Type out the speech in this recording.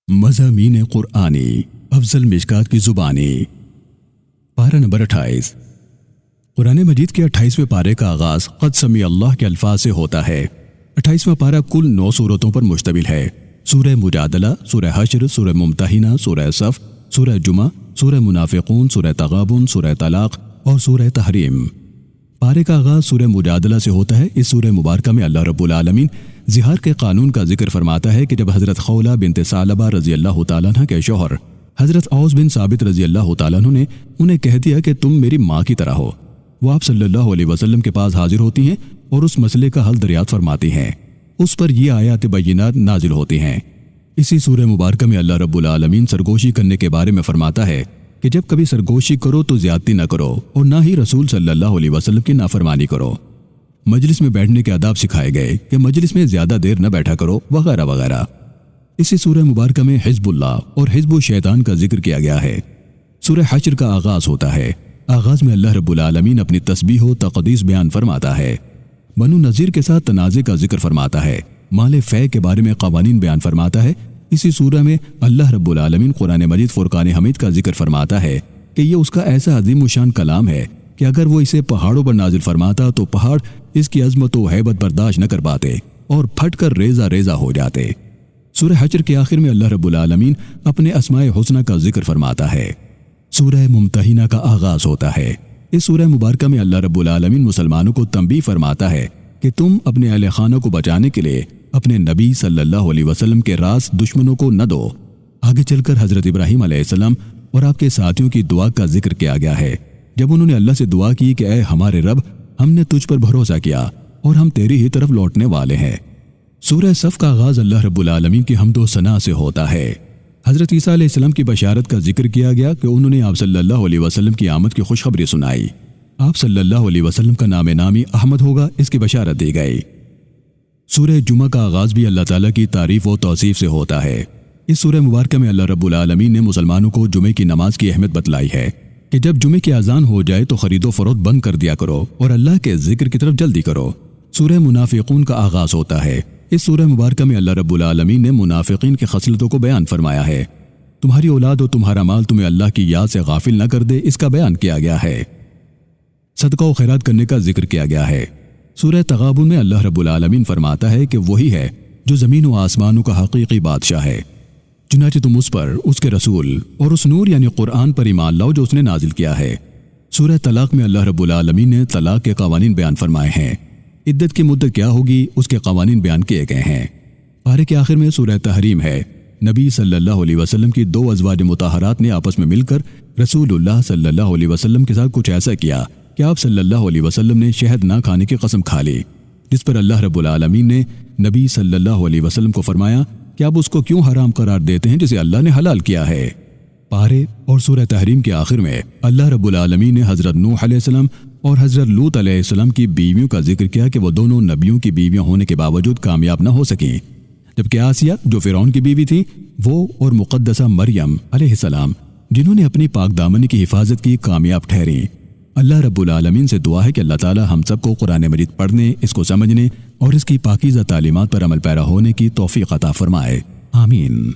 مضامین قرآنی افضل مشکات کی زبانی پارہ نمبر 28۔ قرآن مجید کے 28ویں پارے کا آغاز قد سمی اللہ کے الفاظ سے ہوتا ہے۔ 28واں پارہ کل 9 سورتوں پر مشتمل ہے۔ سورہ مجادلہ، سورہ حشر، سورہ ممتحنہ، سورہ صف، سورہ جمعہ، سورہ منافقون، سورہ تغابن، سورہ طلاق اور سورہ تحریم۔ پارے کا آغاز سورہ مجادلہ سے ہوتا ہے۔ اس سورہ مبارکہ میں اللہ رب العالمین زہار کے قانون کا ذکر فرماتا ہے کہ جب حضرت خولہ بنت ثعلبہ رضی اللہ تعالیٰ عنہ کے شوہر حضرت اوس بن ثابت رضی اللہ تعالیٰ عنہ نے انہیں کہہ دیا کہ تم میری ماں کی طرح ہو، وہ آپ صلی اللہ علیہ وسلم کے پاس حاضر ہوتی ہیں اور اس مسئلے کا حل دریافت فرماتی ہیں۔ اس پر یہ آیات بینات نازل ہوتی ہیں۔ اسی سورہ مبارکہ میں اللہ رب العالمین سرگوشی کرنے کے بارے میں فرماتا ہے کہ جب کبھی سرگوشی کرو تو زیادتی نہ کرو اور نہ ہی رسول صلی اللہ علیہ وسلم کی نافرمانی کرو۔ مجلس میں بیٹھنے کے آداب سکھائے گئے کہ مجلس میں زیادہ دیر نہ بیٹھا کرو وغیرہ وغیرہ۔ اسی سورہ مبارکہ میں حزب اللہ اور حزب الشیطان کا ذکر کیا گیا ہے۔ سورہ حشر کا آغاز ہوتا ہے۔ آغاز میں اللہ رب العالمین اپنی تسبیح و تقدیس بیان فرماتا ہے۔ بنو نذیر کے ساتھ تنازع کا ذکر فرماتا ہے۔ مال فے کے بارے میں قوانین بیان فرماتا ہے۔ اسی سورہ میں اللہ رب العالمین قرآن مجید فرقان حمید کا ذکر فرماتا ہے کہ یہ اس کا ایسا عظیم الشان کلام ہے کہ اگر وہ اسے پہاڑوں پر نازل فرماتا تو پہاڑ اس کی عظمت و ہیبت برداشت نہ کر پاتے اور پھٹ کر ریزہ ریزہ ہو جاتے۔ سورہ حشر کے آخر میں اللہ رب العالمین اپنے اسماء حسنہ کا ذکر فرماتا ہے۔ سورہ ممتحنہ کا آغاز ہوتا ہے۔ اس سورہ مبارکہ میں اللہ رب العالمین مسلمانوں کو تنبیہ فرماتا ہے کہ تم اپنے اہل خانہ کو بچانے کے لیے اپنے نبی صلی اللہ علیہ وسلم کے راز دشمنوں کو نہ دو۔ آگے چل کر حضرت ابراہیم علیہ السلام اور آپ کے ساتھیوں کی دعا کا ذکر کیا گیا ہے جب انہوں نے اللہ سے دعا کی کہ اے ہمارے رب، ہم نے تجھ پر بھروسہ کیا اور ہم تیری ہی طرف لوٹنے والے ہیں۔ سورہ صف کا آغاز اللہ رب العالمین کی حمد و ثنا سے ہوتا ہے۔ حضرت عیسیٰ علیہ السلام کی بشارت کا ذکر کیا گیا کہ انہوں نے آپ صلی اللہ علیہ وسلم کی آمد کی خوشخبری سنائی۔ آپ صلی اللہ علیہ وسلم کا نام نامی احمد ہوگا، اس کی بشارت دی گئی۔ سورہ جمعہ کا آغاز بھی اللہ تعالیٰ کی تعریف و توصیف سے ہوتا ہے۔ اس سورہ مبارکہ میں اللہ رب العالمین نے مسلمانوں کو جمعے کی نماز کی اہمیت بتلائی ہے کہ جب جمعے کی اذان ہو جائے تو خرید و فروخت بند کر دیا کرو اور اللہ کے ذکر کی طرف جلدی کرو۔ سورہ منافقون کا آغاز ہوتا ہے۔ اس سورہ مبارکہ میں اللہ رب العالمین نے منافقین کی خصلتوں کو بیان فرمایا ہے۔ تمہاری اولاد و تمہارا مال تمہیں اللہ کی یاد سے غافل نہ کر دے، اس کا بیان کیا گیا ہے۔ صدقہ و خیرات کرنے کا ذکر کیا گیا ہے۔ سورہ تغابن میں اللہ رب العالمین فرماتا ہے کہ وہی ہے جو زمین و آسمانوں کا حقیقی بادشاہ ہے، چنانچہ تم اس پر، اس کے رسول اور اس نور یعنی قرآن پر ایمان لاؤ جو اس نے نازل کیا ہے۔ سورہ طلاق میں اللہ رب العالمین نے طلاق کے قوانین بیان فرمائے ہیں۔ عدت کی مدت کیا ہوگی اس کے قوانین بیان کیے گئے ہیں۔ پارے کے آخر میں سورہ تحریم ہے۔ نبی صلی اللہ علیہ وسلم کی 2 ازواج مطہرات نے آپس میں مل کر رسول اللہ صلی اللہ علیہ وسلم کے ساتھ کچھ ایسا کیا کہ آپ صلی اللہ علیہ وسلم نے شہد نہ کھانے کی قسم کھا لی، جس پر اللہ رب العالمین نے نبی صلی اللہ علیہ وسلم کو فرمایا کہ آپ اس کو کیوں حرام قرار دیتے ہیں جسے اللہ نے حلال کیا ہے۔ پارے اور سورہ تحریم کے آخر میں اللہ رب العالمین نے حضرت نوح علیہ السلام اور حضرت لوط علیہ السلام کی بیویوں کا ذکر کیا کہ وہ دونوں نبیوں کی بیویاں ہونے کے باوجود کامیاب نہ ہو سکیں، جبکہ آسیہ جو فرعون کی بیوی تھی وہ اور مقدسہ مریم علیہ السلام جنہوں نے اپنی پاک دامنی کی حفاظت کی کامیاب ٹھہریں۔ اللہ رب العالمین سے دعا ہے کہ اللہ تعالی ہم سب کو قرآن مجید پڑھنے، اس کو سمجھنے اور اس کی پاکیزہ تعلیمات پر عمل پیرا ہونے کی توفیق عطا فرمائے۔ آمین۔